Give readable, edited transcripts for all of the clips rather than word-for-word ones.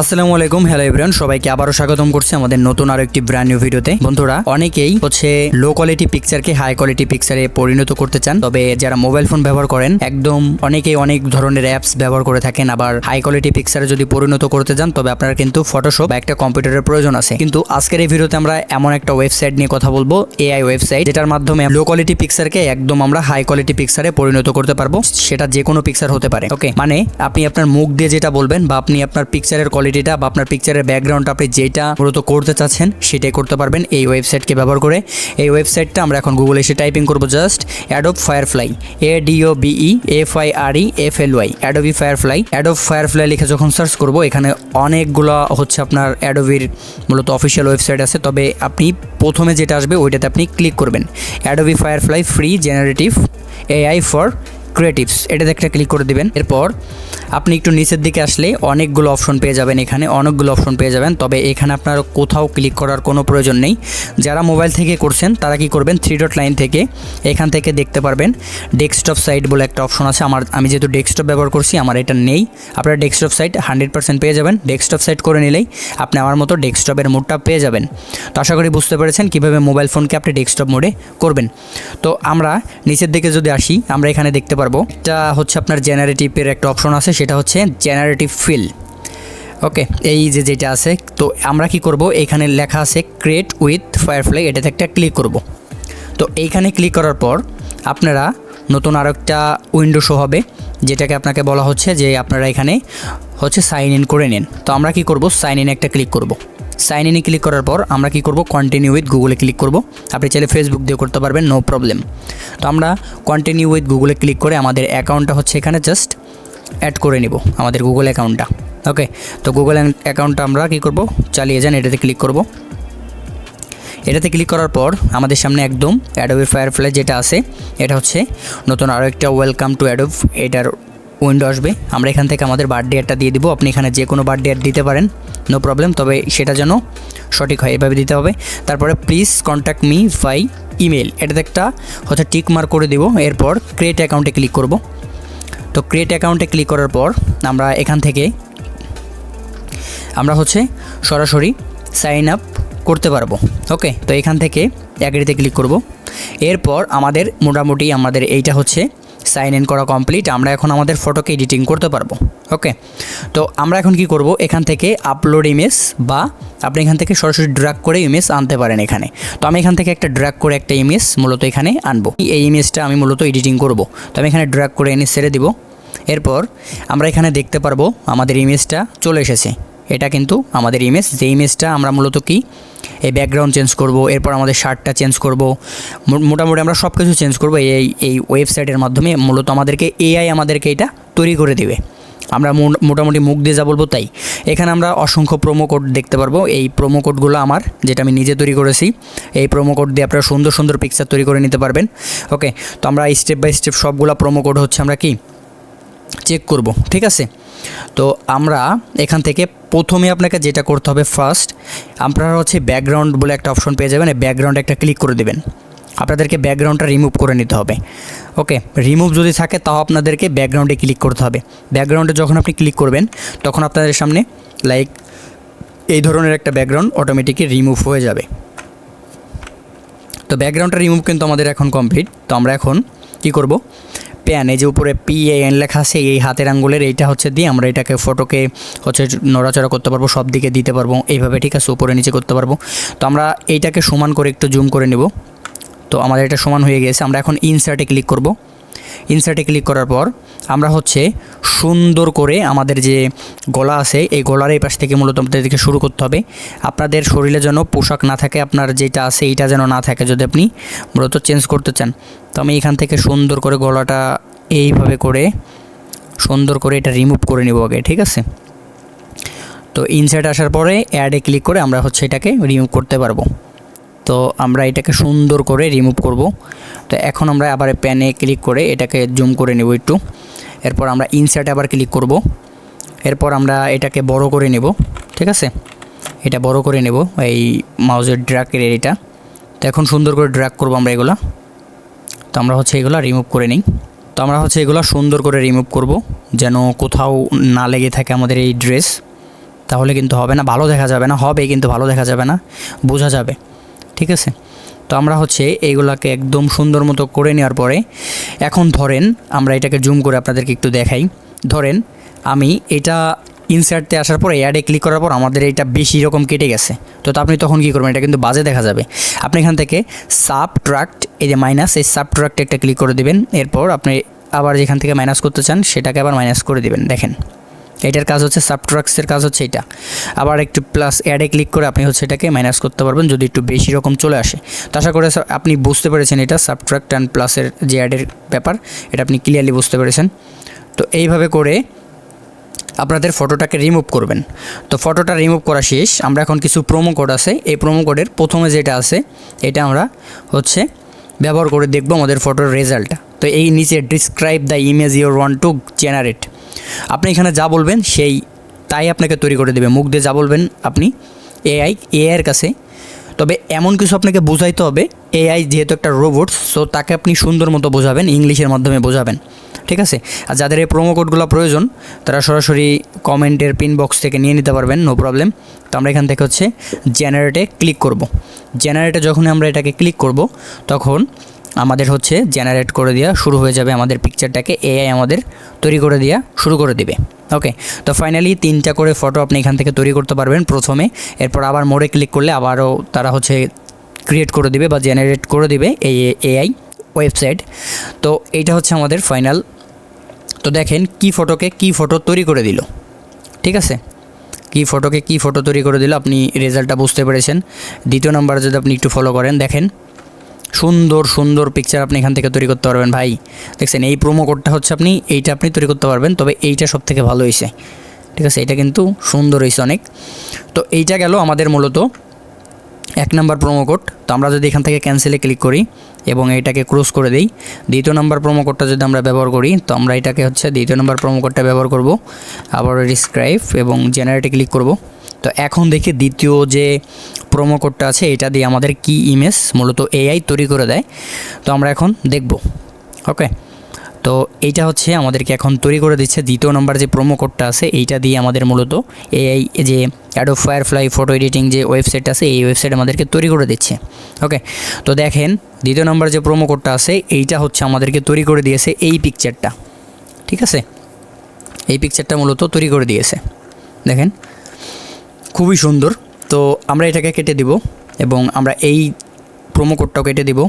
আসসালামু আলাইকুম, hello everyone, সবাইকে আবারও স্বাগতম করছি আমাদের নতুন আরো একটি ব্র্যান্ড নিউ ভিডিওতে। বন্ধুরা, অনেকেই লো কোয়ালিটি পিকচারকে হাই কোয়ালিটি পিকচারে পরিণত করতে চান। তবে যারা মোবাইল ফোন ব্যবহার করেন, অনেকেই অনেক ধরনের অ্যাপস ব্যবহার করে থাকেন। আবার হাই কোয়ালিটি পিকচারে যদি পরিণত করতে চান, তবে আপনার কিন্তু ফটোশপ বা একটা কম্পিউটারের প্রয়োজন আছে। কিন্তু আজকের এই ভিডিওতে আমরা এমন একটা ওয়েবসাইট নিয়ে কথা বলবো, এআই ওয়েবসাইট, যেটার মাধ্যমে লো কোয়ালিটি পিকচারকে আমরা হাই কোয়ালিটি পিকচারে পরিণত করতে পারবো। সেটা যে কোনো পিকচার হতে পারে। ওকে, মানে আপনি আপনার মুখ দিয়ে যেটা বলবেন বা আপনি আপনার পিকচারের কোয়ালিটিটা বা আপনার পিকচারের ব্যাকগ্রাউন্ডটা আপনি যেটা মূলত করতে চাচ্ছেন সেটাই করতে পারবেন এই ওয়েবসাইটকে ব্যবহার করে। এই ওয়েবসাইটটা আমরা এখন গুগলে এসে টাইপিং করবো just Adobe Firefly, ADOBE FireFly, Adobe Firefly। Adobe Firefly লিখে যখন সার্চ করব, এখানে অনেকগুলো আপনার Adobe-র মূলত অফিসিয়াল ওয়েবসাইট আছে। তবে আপনি প্রথমে যেটা আসবে ওইটাতে আপনি ক্লিক করবেন, Adobe Firefly free generative AI for creatives, এটাতে একটা ক্লিক করে দিবেন। এরপর আপনি একটু নিচের দিকে আসলে অনেকগুলো অপশন পেয়ে যাবেন। তবে এখানে আপনার কোথাও ক্লিক করার কোনো প্রয়োজন নেই। যারা মোবাইল থেকে করছেন তারা কি করবেন, 3 ডট লাইন থেকে এখান থেকে দেখতে পারবেন ডেস্কটপ সাইট বলে একটা অপশন আছে। আমি যেহেতু ডেস্কটপ ব্যবহার করছি, আমার এটা নেই। আপনারা ডেস্কটপ সাইট 100% পেয়ে যাবেন। ডেস্কটপ সাইট করে নিলেই আপনি আমার মতো ডেস্কটপের মোডটা পেয়ে যাবেন। তো আশা করি বুঝতে পেরেছেন কীভাবে মোবাইল ফোনকে আপনি ডেস্কটপ মোডে করবেন। তো আমরা নিচের দিকে যদি আসি, আমরা এখানে দেখতে পারবো এটা আপনার জেনারেটিভের একটা অপশন আছে, সেটা হচ্ছে জেনারেটিভ ফিল। ওকে, এই যেটা আছে, তো আমরা কি করব, এখানে লেখা আছে ক্রিয়েট উইথ ফায়ারফ্লাই, এটাতে একটা ক্লিক করব। তো এইখানে ক্লিক করার পর আপনারা নতুন আরও একটা উইন্ডো শো হবে, যেটাকে আপনাকে বলা হচ্ছে যে আপনারা এখানে সাইন ইন করে নিন। তো আমরা কি করব, সাইন ইন একটা ক্লিক করব। সাইন ইনে ক্লিক করার পর আমরা কি করব, কন্টিনিউ উইথ গুগলে ক্লিক করব। আপনি চাইলে ফেসবুক দিয়ে করতে পারবেন, নো প্রবলেম। তো আমরা কন্টিনিউ উইথ গুগলে ক্লিক করে আমাদের অ্যাকাউন্টটা এখানে জাস্ট অ্যাড করে নিব, আমাদের গুগল অ্যাকাউন্টটা। ওকে, তো গুগল অ্যাকাউন্টটা আমরা কি করব, চালিয়ে যান, এটাতে ক্লিক করব। এটাতে ক্লিক করার পর আমাদের সামনে একদম অ্যাডোবি ফায়ারফ্লাই যেটা আছে, এটা নতুন আরও একটা ওয়েলকাম টু অ্যাডোব, এটার উইন্ডো আসবে। আমরা এখান থেকে আমাদের বার্থডে একটা দিয়ে দিব। আপনি এখানে যে কোনো বার্থডে দিতে পারেন, নো প্রবলেম। তবে সেটা যেন সঠিক হয়, এভাবে দিতে হবে। তারপরে please contact me by email, এটাতে একটা টিক মার্ক করে দেব। এরপর ক্রিয়েট অ্যাকাউন্টে ক্লিক করব। তো ক্রিয়েট অ্যাকাউন্টে ক্লিক করার পর আমরা এখান থেকে আমরা সরাসরি সাইন আপ করতে পারবো। ওকে, তো এখান থেকে অ্যাগ্রিতে ক্লিক করব। এরপর মোটামুটি এইটা সাইন ইন করা কমপ্লিট। আমরা এখন আমাদের ফটোকে এডিটিং করতে পারবো। ওকে, তো আমরা এখন কি করব, এখান থেকে আপলোড ইমেজ, বা আপনি এখান থেকে সরাসরি ড্র্যাগ করে ইমেজ আনতে পারেন এখানে। তো আমি এখান থেকে একটা ড্র্যাগ করে একটা ইমেজ মূলত এখানে আনবো। এই ইমেজটা আমি মূলত এডিটিং করব। তো আমি এখানে ড্র্যাগ করে এনে ছেড়ে দিব। এরপর আমরা এখানে দেখতে পারবো আমাদের ইমেজটা চলে এসেছে। এটা কিন্তু আমাদের ইমেজ, যে ইমেজটা আমরা মূলত এই ব্যাকগ্রাউন্ড চেঞ্জ করব। এরপর আমাদের শার্টটা চেঞ্জ করব, মোটামুটি আমরা সব কিছু চেঞ্জ করবো এই ওয়েবসাইটের মাধ্যমে। মূলত এআই আমাদেরকে এটা তৈরি করে দেবে। আমরা মোটামুটি মুখ দিয়ে যা বলবো তাই। এখানে আমরা অসংখ্য প্রোমো কোড দেখতে পারবো। এই প্রোমো কোডগুলো যেটা আমি নিজে তৈরি করেছি। এই প্রোমো কোড দিয়ে আপনারা সুন্দর সুন্দর পিকচার তৈরি করে নিতে পারবেন। ওকে, তো আমরা স্টেপ বাই স্টেপ সবগুলো প্রোমো কোড আমরা চেক করব, ঠিক আছে। তো আমরা এখান থেকে প্রথমে আপনাকে যেটা করতে হবে, ফার্স্ট আপনারা ব্যাকগ্রাউন্ড বলে একটা অপশন পেয়ে যাবেন। এই ব্যাকগ্রাউন্ডে একটা ক্লিক করে দেবেন। আপনাদেরকে ব্যাকগ্রাউন্ডটা রিমুভ করে নিতে হবে। ওকে, রিমুভ যদি থাকে তাও আপনাদেরকে ব্যাকগ্রাউন্ডে ক্লিক করতে হবে। ব্যাকগ্রাউন্ডে যখন আপনি ক্লিক করবেন, তখন আপনাদের সামনে এই ধরনের একটা ব্যাকগ্রাউন্ড অটোমেটিকলি রিমুভ হয়ে যাবে। তো ব্যাকগ্রাউন্ডটা রিমুভ কিন্তু আমাদের এখন কমপ্লিট। তো আমরা এখন কি করব, প্যান, এই যে উপরে PAN লেখা আছে, এই হাতের আঙ্গুলের এইটা দিয়ে আমরা এটাকে ফটোকে নড়াচড়া করতে পারবো, সব দিকে দিতে পারবো এইভাবে, ঠিক আছে, উপরে নিচে করতে পারবো। তো আমরা এইটাকে সমান করে একটু জুম করে নেব। তো আমাদের এটা সমান হয়ে গেছে। আমরা এখন ইনসার্টে ক্লিক করব। ইনসার্টে ক্লিক করার পর আমরা সুন্দর করে আমাদের যে গলা আছে, এই গলার এই পাশ থেকে মূলত আমাদের দিকে শুরু করতে হবে। আপনাদের শরীরে যেন পোশাক না থাকে, আপনার যেটা আছে এইটা যেন না থাকে, যদি আপনি মূলত চেঞ্জ করতে চান। তো আমি এখান থেকে সুন্দর করে গলাটা এইভাবে করে সুন্দর করে এটা রিমুভ করে নিব আগে, ঠিক আছে। তো ইনসার্ট আসার পরে অ্যাডে ক্লিক করে আমরা এটাকে রিমুভ করতে পারবো। তো আমরা এটাকে সুন্দর করে রিমুভ করব। তো এখন আমরা আবার প্যানে ক্লিক করে এটাকে জুম করে নেব একটু। এরপর আমরা ইনসার্টে আবার ক্লিক করব। এরপর আমরা এটাকে বড় করে নেব, ঠিক আছে, এটা বড় করে নেব এই মাউসের ড্র্যাগের এটা। তো এখন সুন্দর করে ড্র্যাগ করব আমরা এগুলা। তো আমরা এগুলা রিমুভ করে নিই। তো আমরা এগুলা সুন্দর করে রিমুভ করব, যেন কোথাও না লেগে থাকে আমাদের এই ড্রেস। তাহলে কিন্তু হবে না, ভালো দেখা যাবে না, হবে কিন্তু ভালো দেখা যাবে না, বোঝা যাবে। ঠিক আছে, তো আমরা হচ্ছে এইগুলাকে একদম সুন্দর মতো করে নেওয়ার পরে এখন ধরেন আমরা এটাকে জুম করে আপনাদেরকে একটু দেখাই। ধরেন আমি এটা ইনসার্টে আসার পরে অ্যাডে ক্লিক করার পর আমাদের এটা বেশি রকম কেটে গেছে, তো আপনি তখন কী করবেন, এটা কিন্তু বাজে দেখা যাবে। আপনি এখান থেকে সাবট্রাক্ট, এই যে মাইনাস, এই সাবট্রাক্টে একটা ক্লিক করে দিবেন। এরপর আপনি আবার যেখান থেকে মাইনাস করতে চান সেটাকে আবার মাইনাস করে দিবেন। দেখেন এটার কাজ হচ্ছে, সাবট্রাক্টসের কাজ হচ্ছে এটা। আবার একটু প্লাস অ্যাডে ক্লিক করে আপনি হচ্ছে এটাকে মাইনাস করতে পারবেন যদি একটু বেশি রকম চলে আসে। তো আশা করে আপনি বুঝতে পেরেছেন এটা সাবট্রাক্ট অ্যান্ড প্লাসের যে অ্যাডের ব্যাপার, এটা আপনি ক্লিয়ারলি বুঝতে পেরেছেন। তো এইভাবে করে আপনাদের ফটোটাকে রিমুভ করবেন। তো ফটোটা রিমুভ করা শেষ। আমরা এখন কিছু প্রোমো কোড আছে, এই প্রোমো কোডের প্রথমে যেটা আছে এটা আমরা হচ্ছে ব্যবহার করে দেখব আমাদের ফটোর রেজাল্টটা। তো এই নিচে describe the image your want to generate, আপনি এখানে যা বলবেন সেই তাই আপনাকে তৈরি করে দেবে। মুখ দিয়ে যা বলবেন আপনি এআইয়ের কাছে। তবে এমন কিছু আপনাকে বোঝাইতে হবে, এআই যেহেতু একটা রোবট, সো তাকে আপনি সুন্দর মতো বোঝাবেন, ইংলিশের মাধ্যমে বোঝাবেন। ঠিক আছে, আর যাদের এই প্রোমো কোডগুলো প্রয়োজন তারা সরাসরি কমেন্টের পিন বক্স থেকে নিয়ে নিতে পারবেন, নো প্রবলেম। তো আমরা এখান থেকে হচ্ছে জেনারেটে ক্লিক করব। জেনারেটে যখন আমরা এটাকে ক্লিক করব তখন আমাদের হচ্ছে জেনারেট করে দেওয়া শুরু হয়ে যাবে, আমাদের পিকচারটাকে এআই আমাদের তৈরি করে দেওয়া শুরু করে দিবে। ওকে, তো ফাইনালি 3টা করে ফটো আপনি এখান থেকে তৈরি করতে পারবেন প্রথমে। এরপর আবার মোড়ে ক্লিক করলে আবারও তারা হচ্ছে ক্রিয়েট করে দিবে বা জেনারেট করে দিবে এই এআই ওয়েবসাইট। তো এইটা হচ্ছে আমাদের ফাইনাল। তো দেখেন কি ফটোকে কি ফটো তৈরি করে দিল। ঠিক আছে, কি ফটোকে কি ফটো তৈরি করে দিল, আপনি রেজাল্টটা বুঝতে পেরেছেন। দ্বিতীয় নাম্বার যদি আপনি একটু ফলো করেন, দেখেন সুন্দর সুন্দর পিকচার আপনি এখান থেকে তৈরি করতে পারবেন ভাই। দেখছেন এই প্রোমো কোডটা হচ্ছে এইটা আপনি তৈরি করতে পারবেন, তবে এইটা সবথেকে ভালো হয়েছে। ঠিক আছে, এটা কিন্তু সুন্দর হয়েছে অনেক। তো এইটা গেল আমাদের মূলত 1 নাম্বার প্রোমো কোড। তো আমরা যদি এখান থেকে ক্যান্সেলে ক্লিক করি এবং এটাকে ক্লোজ করে দিই, দ্বিতীয় নাম্বার প্রোমো কোডটা যদি আমরা ব্যবহার করি, তো আমরা এটাকে হচ্ছে দ্বিতীয় নাম্বার প্রোমো কোডটা ব্যবহার করব। আবার ডিসক্রাইব এবং জেনারেটে ক্লিক করব। তো এখন দেখি দ্বিতীয় যে প্রোমো কোডটা আছে এটা দিয়ে আমাদের কি ইমেজ মূলত এআই তৈরি করে দেয়, তো আমরা এখন দেখব। ওকে, তো এইটা হচ্ছে আমাদেরকে এখন তৈরি করে দিচ্ছে। দ্বিতীয় নম্বর যে প্রোমো কোডটা আছে এইটা দিয়ে আমাদের মূলত এআই যে Adobe Firefly ফটো এডিটিং যে ওয়েবসাইট আছে এই ওয়েবসাইট আমাদেরকে তৈরি করে দিচ্ছে। ওকে, তো দেখেন দ্বিতীয় নম্বর যে প্রোমো কোডটা আছে এইটা হচ্ছে আমাদেরকে তৈরি করে দিয়েছে এই পিকচারটা। ঠিক আছে, এই পিকচারটা মূলত তৈরি করে দিয়েছে, দেখেন খুবই সুন্দর। তো আমরা এটাকে কেটে দিব এবং আমরা এই প্রোমো কোডটাও কেটে দিব।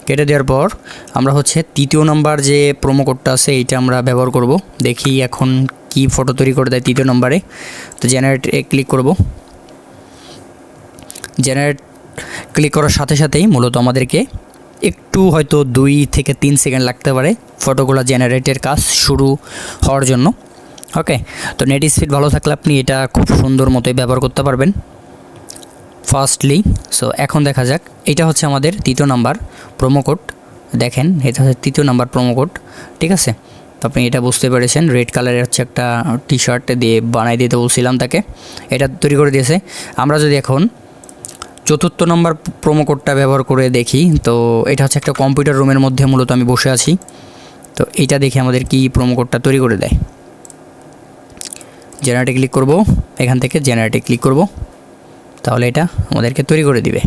কেটে দেওয়ার পর আমরা হচ্ছে তৃতীয় নাম্বার যে প্রোমো কোডটা আছে এইটা আমরা ব্যবহার করব। দেখি এখন কি ফটো তৈরি করে দেয় তৃতীয় নম্বরে। তো জেনারেটে ক্লিক করব। জেনারেট ক্লিক করার সাথে সাথেই মূলত আমাদেরকে একটু হয়তো 2 থেকে 3 সেকেন্ড লাগতে পারে ফটোগুলো জেনারেটের কাজ শুরু হওয়ার জন্য। ওকে, তো নেট স্পিড ভালো থাকলে আপনি এটা খুব সুন্দর মতোই ব্যবহার করতে পারবেন ফাস্টলি। সো এখন দেখা যাক, এটা হচ্ছে আমাদের তৃতীয় নাম্বার প্রোমো কোড। দেখেন এটা হচ্ছে তৃতীয় নাম্বার প্রোমো কোড। ঠিক আছে, তো আপনি এটা বুঝতে পেরেছেন। রেড কালারের হচ্ছে একটা টি শার্ট দিয়ে বানাই দিতে বলছিলাম তাকে, এটা তৈরি করে দিয়েছে। আমরা যদি এখন চতুর্থ নম্বর প্রোমো কোডটা ব্যবহার করে দেখি, তো এটা হচ্ছে একটা কম্পিউটার রুমের মধ্যে মূলত আমি বসে আছি। তো এইটা দেখে আমাদের কি প্রোমো কোডটা তৈরি করে দেয়। জেনারেটে ক্লিক করব, এখান থেকে জেনারেটে ক্লিক করব, তাহলে এটা আমাদেরকে তৈরি করে দিবে।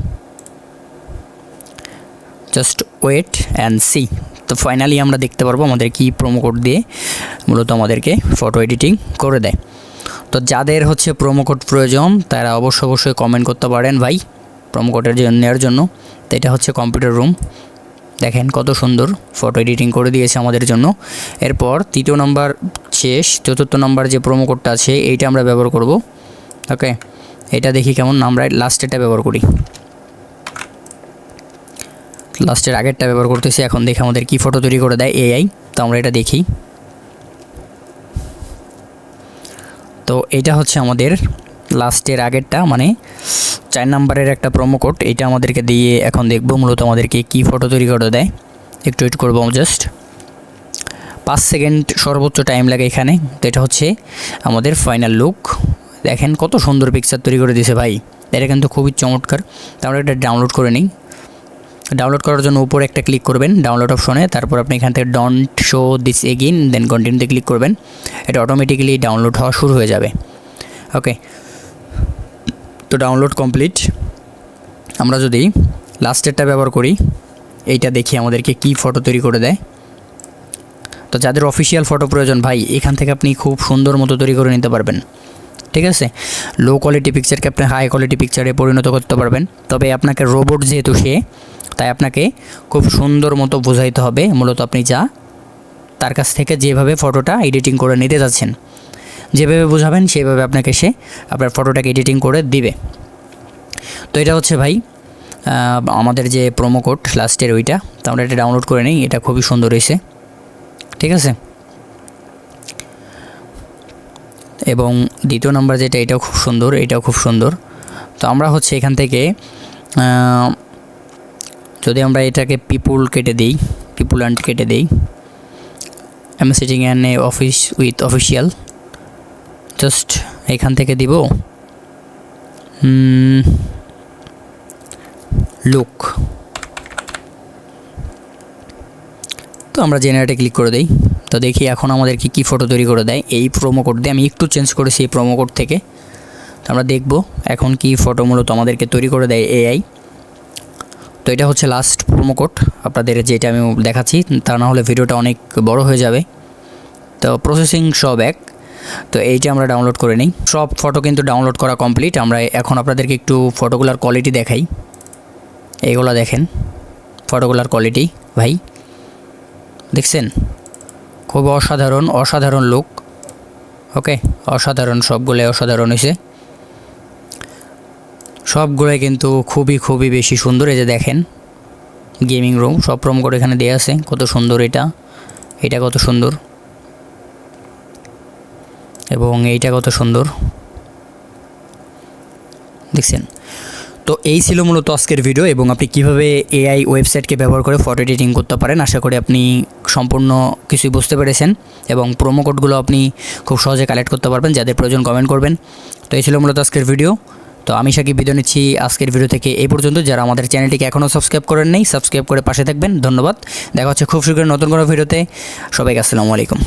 Just wait and see. তো ফাইনালি আমরা দেখতে পারবো আমাদের কি প্রোমো কোড দিয়ে মূলত আমাদেরকে ফটো এডিটিং করে দেয়। তো যাদের হচ্ছে প্রোমো কোড প্রয়োজন তারা অবশ্যই কমেন্ট করতে পারেন ভাই প্রোমো কোডের নেওয়ার জন্য। তো এটা হচ্ছে কম্পিউটার রুম, দেখেন কত সুন্দর ফটো এডিটিং করে দিয়েছে আমাদের জন্য। এরপর তৃতীয় নম্বর শেষ, চতুর্থ নম্বর যে প্রোমো কোডটা আছে এইটা আমরা ব্যবহার করব। ওকে, এটা দেখি কেমন, আমরা লাস্টেরটা ব্যবহার করি, লাস্টের আগেরটা ব্যবহার করতেছি। এখন দেখি আমাদের কি ফটো তৈরি করে দেয় এআই। তো আমরা এটা দেখি। তো এটা হচ্ছে আমাদের লাস্টের আগেরটা, মানে 4 নম্বরের একটা প্রোমো কোড। এটা আমাদেরকে দিয়ে এখন দেখব মূলত আমাদেরকে কি ফটো তৈরি করে দেয়। একটু ওয়েট করবো, জাস্ট 5 সেকেন্ড সর্বোচ্চ টাইম লাগে এখানে। তো এটা হচ্ছে আমাদের ফাইনাল লুক। দেখেন কত সুন্দর পিকচার তৈরি করে দিয়েছে ভাই, এটা কিন্তু খুবই চমৎকার। তো আমরা এটা ডাউনলোড করে নিই। ডাউনলোড করার জন্য উপরে একটা ক্লিক করবেন ডাউনলোড অপশনে, তারপর আপনি এখান থেকে ডোন্ট শো দিস এগেইন দেন কন্টিনিউতে ক্লিক করবেন। এটা অটোমেটিক্যালি ডাউনলোড হওয়া শুরু হয়ে যাবে। ওকে, তো ডাউনলোড কমপ্লিট। আমরা যদি লাস্টেরটা ব্যবহার করি, এইটা দেখি আমাদেরকে কি ফটো তৈরি করে দেয়। তো যাদের অফিসিয়াল ফটো প্রয়োজন ভাই, এখান থেকে আপনি খুব সুন্দর মতো তৈরি করে নিতে পারবেন, ঠিক আছে। লো কোয়ালিটি পিকচারকে আপনি হাই কোয়ালিটি পিকচারে পরিণত করতে পারবেন। তবে আপনাকে রোবট যেহেতু সে, তাই আপনাকে খুব সুন্দর মতো বোঝাইতে হবে মূলত আপনি যা তার কাছ থেকে যেভাবে ফটোটা এডিটিং করে নিতে যাচ্ছেন, যেভাবে বোঝাবেন সেভাবে আপনাকে সে আপনার ফটোটাকে এডিটিং করে দিবে। তো এটা হচ্ছে ভাই আমাদের যে প্রোমো কোড লাস্টের ওইটা, তো আমরা এটা ডাউনলোড করে নিই। এটা খুবই সুন্দর হয়েছে, ঠিক আছে। এবং দ্বিতীয় নাম্বার যেটা, এটাও খুব সুন্দর, এটাও খুব সুন্দর। তো আমরা হচ্ছে এখান থেকে যদি আমরা এটাকে পিপুল কেটে দিই, পিপুল অ্যান্ড কেটে দিই, I am sitting an a office with official, just এখান থেকে দিব লুক। তো আমরা জেনারেটে ক্লিক করে দিই। তো দেখি এখন আমাদেরকে কী ফটো তৈরি করে দেয় এই প্রোমো কোড দিয়ে। আমি একটু চেঞ্জ করেছি এই প্রোমো কোড থেকে। তো আমরা দেখব এখন কি ফটো মূলত আমাদেরকে তৈরি করে দেয় এআই। তো এটা হচ্ছে লাস্ট প্রোমো কোড আপনাদের, যেটা আমি দেখাচ্ছি, তা না হলে ভিডিওটা অনেক বড় হয়ে যাবে। তো প্রসেসিং সব এক। তো এইটা আমরা ডাউনলোড করে নিই। সব ফটো কিন্তু ডাউনলোড করা কমপ্লিট। আমরা এখন আপনাদেরকে একটু ফটোগুলার কোয়ালিটি দেখাই। এইগুলো দেখেন ফটোগুলার কোয়ালিটি ভাই, দেখছেন? খুব অসাধারণ, অসাধারণ লুক। ওকে, অসাধারণ, সবগুলোই অসাধারণ হয়েছে, সবগুলোই কিন্তু খুবই খুবই বেশি সুন্দর। এই যে দেখেন গেমিং রুম, সব প্রোমো কোড এখানে দেওয়া আছে, কত সুন্দর এটা, এটা কত সুন্দর, এবং এইটা কত সুন্দর, দেখছেন? তো এই ছিল মূলত আজকের ভিডিও, এবং আপনি কিভাবে এআই ওয়েবসাইটকে ব্যবহার করে ফটো এডিটিং করতে পারেন। আশা করি আপনি সম্পূর্ণ কিছুই বুঝতে পেরেছেন, এবং প্রোমো কোডগুলো আপনি খুব সহজে কালেক্ট করতে পারবেন। যাদের প্রয়োজন কমেন্ট করবেন। তো এই ছিল মূলত আজকের ভিডিও। তো আমি সাকিব বিদায় নিচ্ছি আজকের ভিডিও থেকে এই পর্যন্ত। যারা আমাদের চ্যানেলটিকে এখনও সাবস্ক্রাইব করেন নাই, সাবস্ক্রাইব করে পাশে থাকবেন। ধন্যবাদ। দেখা হচ্ছে খুব শীঘ্রই নতুন কোনো ভিডিওতে। সবাইকে আসসালামু আলাইকুম।